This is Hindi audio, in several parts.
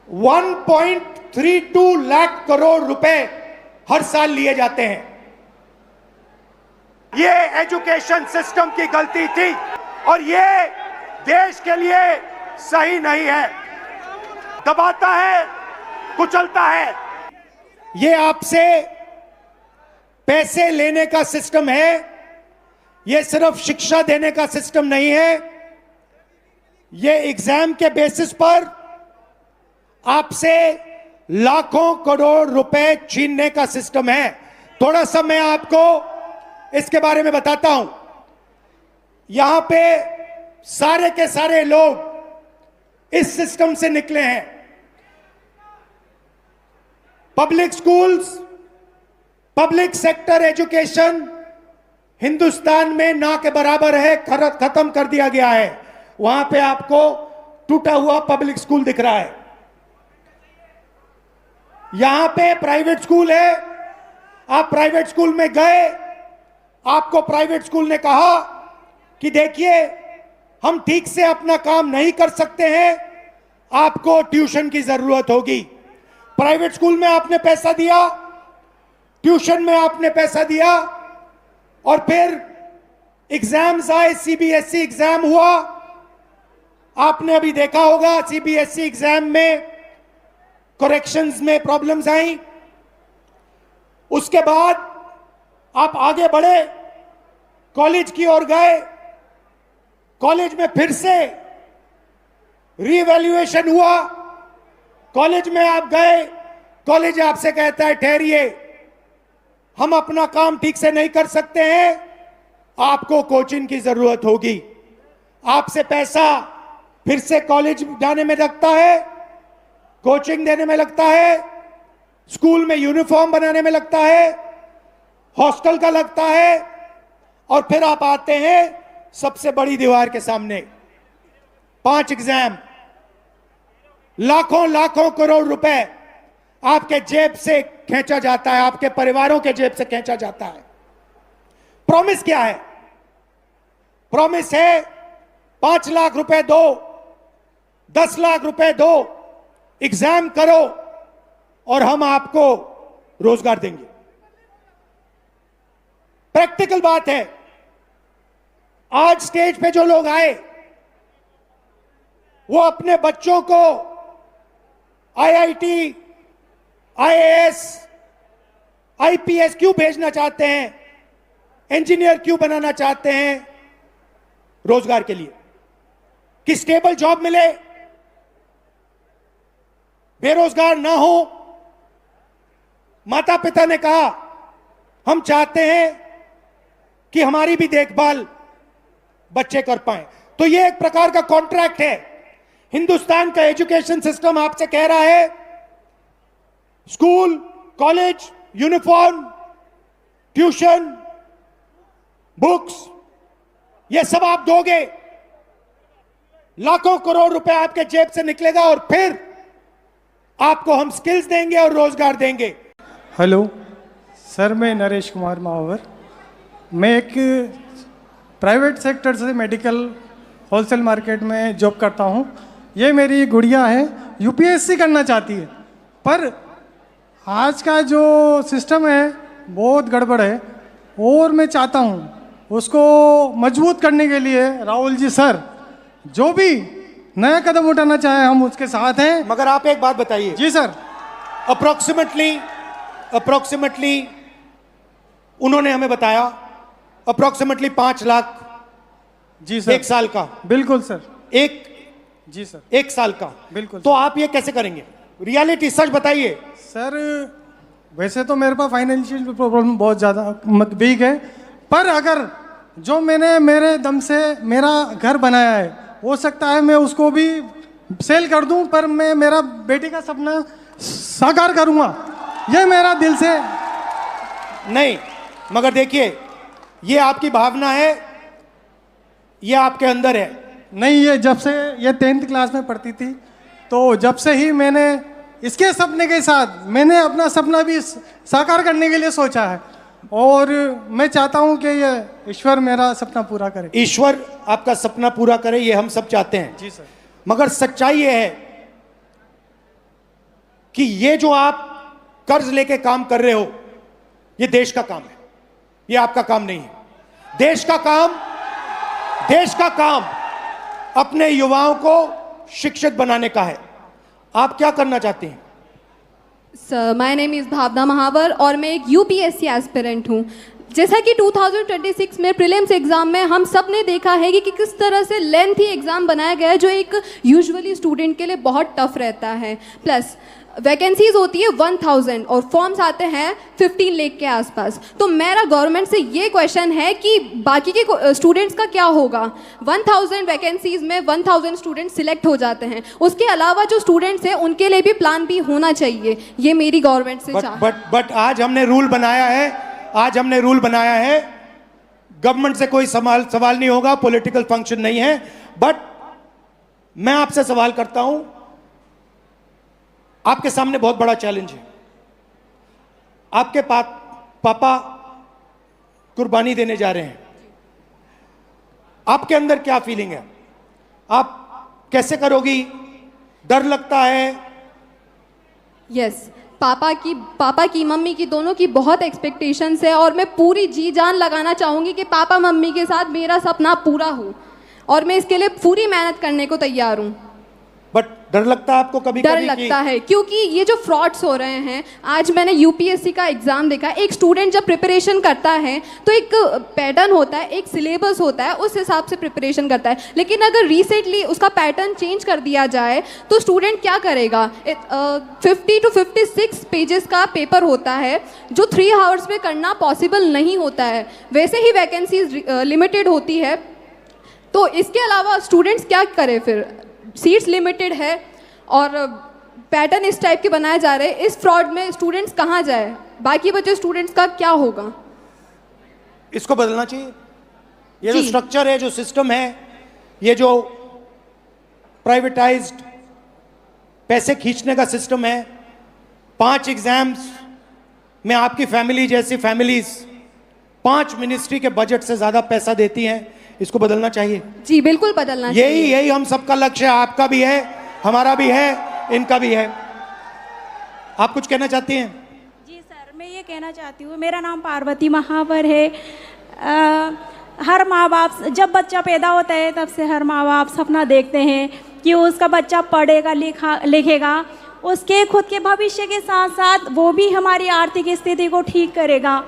1.32 लाख करोड़ रुपए हर साल लिए जाते हैं। ये एजुकेशन सिस्टम की गलती थी और ये देश के लिए सही नहीं है। दबाता है, कुचलता है। ये आपसे पैसे लेने का सिस्टम है, ये सिर्फ शिक्षा देने का सिस्टम नहीं है। ये एग्जाम के बेसिस पर आपसे लाखों करोड़ रुपए छीनने का सिस्टम है। थोड़ा सा मैं आपको इसके बारे में बताता हूं। यहां पे सारे के सारे लोग इस सिस्टम से निकले हैं। Public schools, public sector education Hindustan में ना के बराबर है, खत्म कर दिया गया है। वहां पे आपको टूटा हुआ पब्लिक स्कूल दिख रहा है। यहां पे प्राइवेट स्कूल है। आप प्राइवेट स्कूल में गए, आपको प्राइवेट स्कूल ने कहा कि देखिए हम ठीक से अपना काम नहीं कर सकते हैं, आपको ट्यूशन की जरूरत होगी। प्राइवेट स्कूल में आपने पैसा दिया, ट्यूशन में आपने पैसा दिया, और फिर एग्जाम्स आए, सीबीएसई एग्जाम हुआ। आपने अभी देखा होगा सीबीएसई एग्जाम में करेक्शंस में प्रॉब्लम्स आई। उसके बाद आप आगे बढ़े, कॉलेज की ओर गए, कॉलेज में फिर से रीवैल्यूएशन हुआ। कॉलेज में आप गए, कॉलेज आपसे कहता है ठहरिए, हम अपना काम ठीक से नहीं कर सकते हैं, आपको कोचिंग की जरूरत होगी। आपसे पैसा फिर से कॉलेज जाने में लगता है, कोचिंग देने में लगता है, स्कूल में यूनिफॉर्म बनाने में लगता है, हॉस्टल का लगता है, और फिर आप आते हैं सबसे बड़ी दीवार के सामने। 5 एग्जाम, लाखों लाखों करोड़ रुपए आपके जेब से खींचा जाता है, आपके परिवारों के जेब से खींचा जाता है। प्रॉमिस क्या है? प्रॉमिस है 5 लाख रुपए दो, 10 लाख रुपए दो, एग्जाम करो और हम आपको रोजगार देंगे। प्रैक्टिकल बात है। आज स्टेज पे जो लोग आए वो अपने बच्चों को आईआईटी, आईएएस, आईपीएस क्यों भेजना चाहते हैं, इंजीनियर क्यों बनाना चाहते हैं? रोजगार के लिए कि स्टेबल जॉब मिले, बेरोजगार ना हो। माता पिता ने कहा हम चाहते हैं कि हमारी भी देखभाल बच्चे कर पाए। तो ये एक प्रकार का कॉन्ट्रैक्ट है। हिंदुस्तान का एजुकेशन सिस्टम आपसे कह रहा है school, college, uniform, tuition, books, ये सब आप दोगे, लाखों करोड़ रुपए आपके जेब से निकलेगा और फिर आपको हम स्किल्स देंगे और रोजगार देंगे। हेलो सर, मैं नरेश कुमार मावर। मैं एक प्राइवेट सेक्टर से मेडिकल होलसेल मार्केट में जॉब करता हूं। ये मेरी गुड़िया है, यूपीएससी करना चाहती है, पर आज का जो सिस्टम है बहुत गड़बड़ है और मैं चाहता हूं उसको मजबूत करने के लिए राहुल जी सर जो भी नया कदम उठाना चाहे हम उसके साथ हैं। मगर आप एक बात बताइए। जी सर। अप्रोक्सीमेटली उन्होंने हमें बताया अप्रोक्सीमेटली 5 लाख। जी सर। 1 साल का? बिल्कुल सर। जी सर। 1 साल का? बिल्कुल। तो आप ये कैसे करेंगे? रियलिटी सच बताइए सर। वैसे तो मेरे पास फाइनेंशियल प्रॉब्लम बहुत ज़्यादा बिग है, पर अगर जो मैंने मेरे दम से मेरा घर बनाया है हो सकता है मैं उसको भी सेल कर दूं, पर मैं मेरा बेटी का सपना साकार करूंगा, ये मेरा दिल से। नहीं, मगर देखिए ये आपकी भावना है, ये आपके अंदर है। नहीं, ये जब से ये 10th क्लास में पढ़ती थी तो जब से ही मैंने इसके सपने के साथ मैंने अपना सपना भी साकार करने के लिए सोचा है और मैं चाहता हूं कि ये ईश्वर मेरा सपना पूरा करे। ईश्वर आपका सपना पूरा करे, ये हम सब चाहते हैं। जी सर। मगर सच्चाई ये है कि ये जो आप कर्ज लेके काम कर रहे हो, ये देश का काम है, ये आपका काम नहीं है। देश का काम अपने युवाओं को शिक्षित बनाने का है। आप क्या करना चाहते हैं? सर, माय नेम इज़ भावना महावर और मैं एक यूपीएससी एस्पिरेंट हूँ। जैसा कि 2026 में प्रीलिम्स एग्ज़ाम में हम सब ने देखा है कि किस तरह से लेंथी एग्ज़ाम बनाया गया है, जो एक यूजुअली स्टूडेंट के लिए बहुत टफ रहता है। प्लस वैकेंसीज होती है 1000 और फॉर्म्स आते हैं 15 लाख के आसपास। तो मेरा गवर्नमेंट से ये क्वेश्चन है कि बाकी के स्टूडेंट्स का क्या होगा? 1000 वैकेंसीज में 1000 स्टूडेंट्स सिलेक्ट हो जाते हैं, उसके अलावा जो स्टूडेंट्स हैं उनके लिए भी प्लान भी होना चाहिए। ये मेरी गवर्नमेंट से बट आज हमने रूल बनाया है, गवर्नमेंट से कोई सवाल नहीं होगा, पॉलिटिकल फंक्शन नहीं है। बट मैं आपसे सवाल करता हूं, आपके सामने बहुत बड़ा चैलेंज है। आपके पापा कुर्बानी देने जा रहे हैं, आपके अंदर क्या फीलिंग है? आप कैसे करोगी? डर लगता है? यस, पापा की मम्मी की दोनों की बहुत एक्सपेक्टेशंस है और मैं पूरी जी जान लगाना चाहूँगी कि पापा मम्मी के साथ मेरा सपना पूरा हो और मैं इसके लिए पूरी मेहनत करने को तैयार हूँ। बट डर लगता है आपको? कभी डर लगता है क्योंकि ये जो फ्रॉड्स हो रहे हैं, आज मैंने यूपीएससी का एग्जाम देखा। एक स्टूडेंट जब प्रिपरेशन करता है तो एक पैटर्न होता है, एक सिलेबस होता है, उस हिसाब से प्रिपरेशन करता है। लेकिन अगर रिसेंटली उसका पैटर्न चेंज कर दिया जाए तो स्टूडेंट क्या करेगा? 50 to 56 पेजेस का पेपर होता है जो 3 आवर्स में करना पॉसिबल नहीं होता है। वैसे ही वैकेंसीज लिमिटेड होती है, तो इसके अलावा स्टूडेंट्स क्या करें? फिर सीट्स लिमिटेड है और पैटर्न इस टाइप के बनाए जा रहे हैं। इस फ्रॉड में स्टूडेंट्स कहाँ जाए? बाकी बचे स्टूडेंट्स का क्या होगा? इसको बदलना चाहिए। ये जो स्ट्रक्चर है, जो सिस्टम है, ये जो प्राइवेटाइज्ड पैसे खींचने का सिस्टम है, 5 एग्जाम्स में आपकी फैमिली जैसी फैमिलीज 5 मिनिस्ट्री के बजट से ज्यादा पैसा देती हैं। इसको बदलना चाहिए। जी बिल्कुल बदलना चाहिए। यही हम सबका लक्ष्य है। आपका भी है, हमारा भी है, इनका भी है। आप कुछ कहना चाहती हैं? जी सर, मैं ये कहना चाहती हूँ, मेरा नाम पार्वती महावर है। हर माँ बाप जब बच्चा पैदा होता है तब से हर माँ बाप सपना देखते हैं कि उसका बच्चा पढ़ेगा, लिखेगा, उसके खुद के भविष्य के साथ साथ वो भी हमारी आर्थिक स्थिति को ठीक करेगा।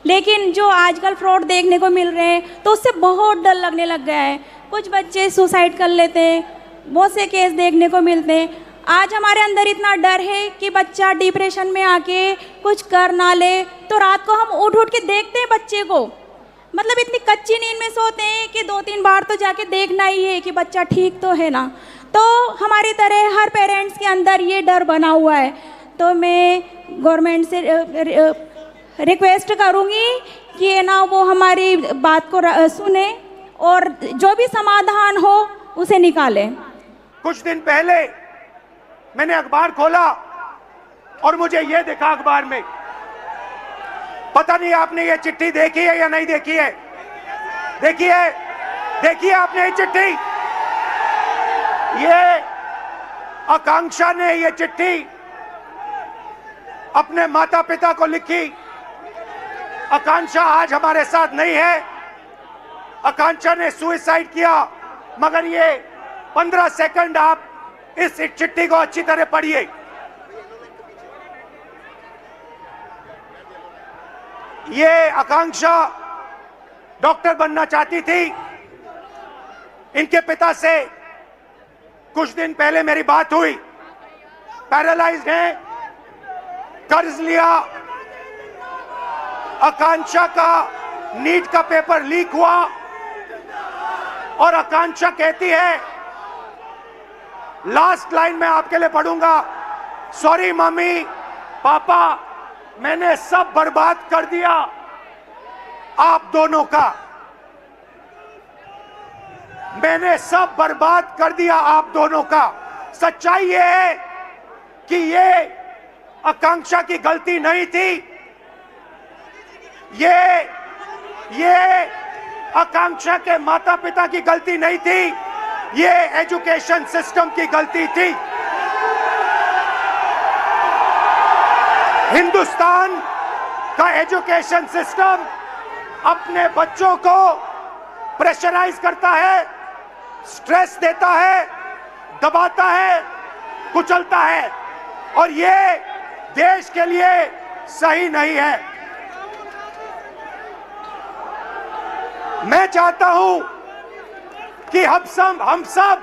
लेकिन जो आजकल फ्रॉड देखने को मिल रहे हैं तो उससे बहुत डर लगने लग गया है। कुछ बच्चे सुसाइड कर लेते हैं, बहुत से केस देखने को मिलते हैं। आज हमारे अंदर इतना डर है कि बच्चा डिप्रेशन में आके कुछ कर ना ले, तो रात को हम उठ के देखते हैं बच्चे को, मतलब इतनी कच्ची नींद में सोते हैं कि 2-3 बार तो जाके देखना ही है कि बच्चा ठीक तो है ना। तो हमारी तरह हर पेरेंट्स के अंदर ये डर बना हुआ है। तो मैं गवर्नमेंट से रिक्वेस्ट करूँगी कि ना वो हमारी बात को सुने और जो भी समाधान हो उसे निकालें। कुछ दिन पहले मैंने अखबार खोला और मुझे ये दिखा अखबार में, पता नहीं आपने ये चिट्ठी देखी है या नहीं देखी है? देखिए आपने ये चिट्ठी? ये आकांक्षा ने ये चिट्ठी अपने माता पिता को लिखी। आकांक्षा आज हमारे साथ नहीं है। आकांक्षा ने सुसाइड किया, मगर ये 15 सेकंड आप इस चिट्ठी को अच्छी तरह पढ़िए। ये आकांक्षा डॉक्टर बनना चाहती थी। इनके पिता से कुछ दिन पहले मेरी बात हुई। पैरालाइज्ड हैं, कर्ज लिया, आकांक्षा का नीट का पेपर लीक हुआ और आकांक्षा कहती है, लास्ट लाइन में आपके लिए पढ़ूंगा, सॉरी मम्मी पापा, मैंने सब बर्बाद कर दिया आप दोनों का, मैंने सब बर्बाद कर दिया आप दोनों का। सच्चाई ये है कि ये आकांक्षा की गलती नहीं थी, ये आकांक्षा के माता पिता की गलती नहीं थी, ये एजुकेशन सिस्टम की गलती थी। हिंदुस्तान का एजुकेशन सिस्टम अपने बच्चों को प्रेशराइज करता है, स्ट्रेस देता है, दबाता है, कुचलता है, और ये देश के लिए सही नहीं है। मैं चाहता हूं कि हम सब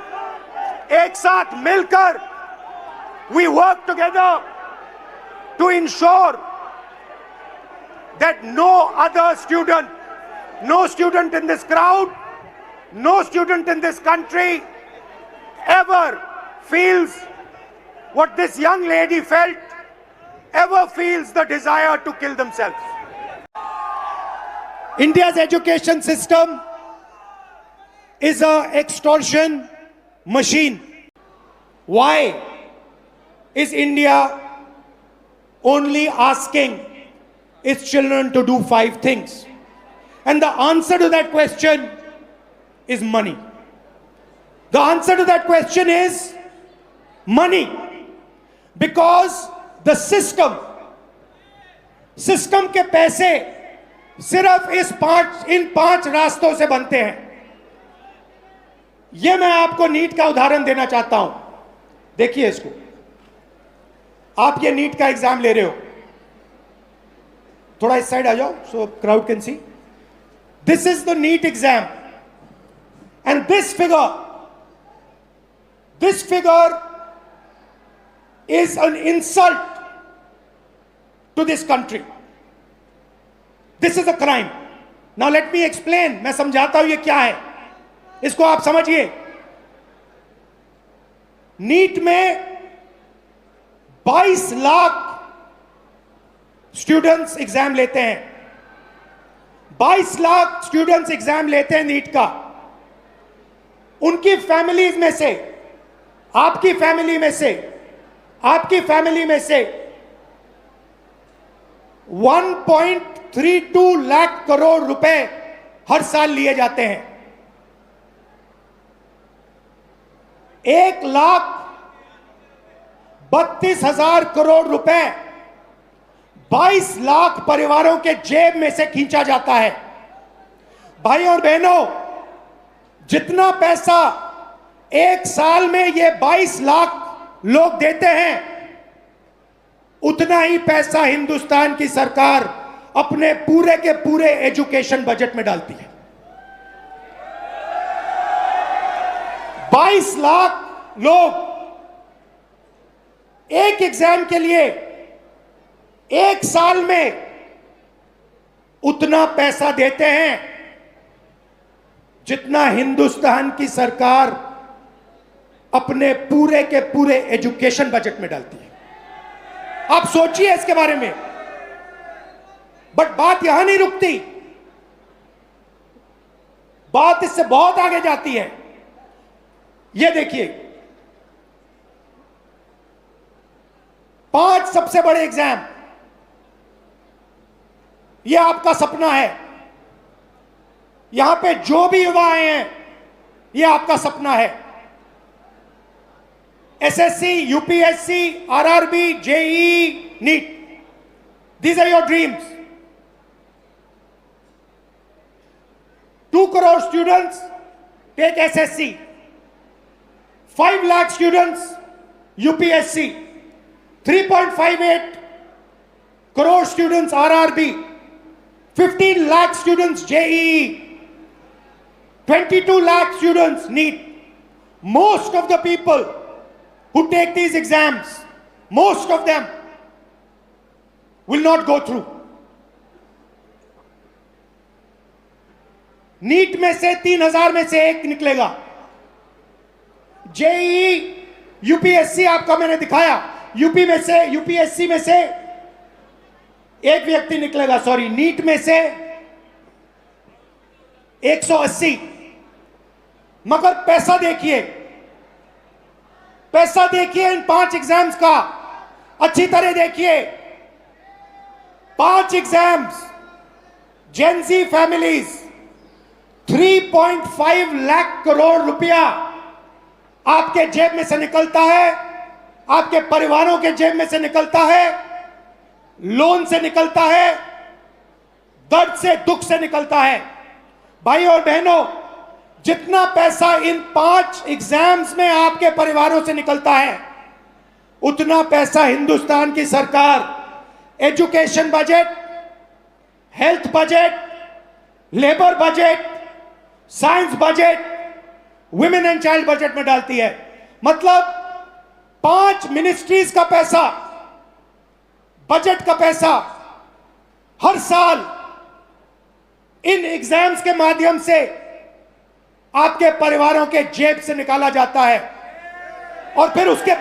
एक साथ मिलकर we work together to ensure that no student in this crowd, no student in this country ever feels what this young lady felt, ever feels the desire to kill themselves. India's education system is an extortion machine. Why is India only asking its children to do 5 things? And the answer to that question is money. The answer to that question is money. Because the system के पैसे सिर्फ इन 5 रास्तों से बनते हैं। यह मैं आपको नीट का उदाहरण देना चाहता हूं। देखिए इसको, आप ये नीट का एग्जाम ले रहे हो, थोड़ा इस साइड आ जाओ so crowd can see. This is the NEET exam and this figure is an insult to this country. This is a crime. Now let me explain. मैं समझाता हूं ये क्या है, इसको आप समझिए। नीट में 22 लाख स्टूडेंट्स एग्जाम लेते हैं। 22 लाख स्टूडेंट्स एग्जाम लेते हैं नीट का। उनकी फैमिलीज में से, आपकी फैमिली में से 1.32 लाख करोड़ रुपए हर साल लिए जाते हैं। 1,32,000 करोड़ रुपए 22 लाख परिवारों के जेब में से खींचा जाता है। भाई और बहनों, जितना पैसा एक साल में ये 22 लाख लोग देते हैं, उतना ही पैसा हिंदुस्तान की सरकार अपने पूरे के पूरे एजुकेशन बजट में डालती है। 22 लाख लोग एक एग्जाम के लिए एक साल में उतना पैसा देते हैं जितना हिंदुस्तान की सरकार अपने पूरे के पूरे एजुकेशन बजट में डालती है। आप सोचिए इसके बारे में। बट बात यहां नहीं रुकती, बात इससे बहुत आगे जाती है। यह देखिए, 5 सबसे बड़े एग्जाम, यह आपका सपना है। यहां पे जो भी युवा आए हैं, यह आपका सपना है। SSC, UPSC, RRB, JEE, NEET. These are your dreams. 2 crore students take SSC. 5 lakh students UPSC. 3.58 crore students RRB. 15 lakh students JEE. 22 lakh students NEET. Most of the people who take these exams, most of them will not go through. NEET में से 3,000 में से एक निकलेगा। जेईई, यूपीएससी आपका मैंने दिखाया, यूपीएससी में से एक व्यक्ति निकलेगा, सॉरी, नीट में से 180। मगर पैसा देखिए इन 5 एग्जाम्स का, अच्छी तरह देखिए। 5 exams, Gen Z families, 3.5 lakh crore रुपया आपके जेब में से निकलता है, आपके परिवारों के जेब में से निकलता है। लोन से निकलता है, दर्द से, दुख से निकलता है। भाई और बहनों, जितना पैसा इन 5 एग्जाम्स में आपके परिवारों से निकलता है, उतना पैसा हिंदुस्तान की सरकार education budget, health budget, labour budget, science budget, women and child budget में डालती है। मतलब 5 मिनिस्ट्रीज का पैसा, बजट का पैसा हर साल इन एग्जाम्स के माध्यम से आपके परिवारों के जेब से निकाला जाता है। और फिर उसके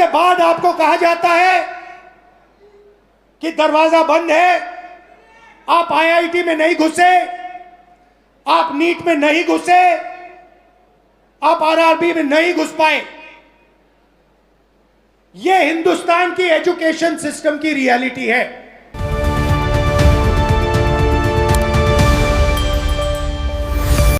बाद आपको कहा जाता है कि दरवाजा बंद है, आप आईआईटी में नहीं घुसे, आप नीट में नहीं घुसे, आप आरआरबी में नहीं घुस पाए। यह हिंदुस्तान की एजुकेशन सिस्टम की रियलिटी है।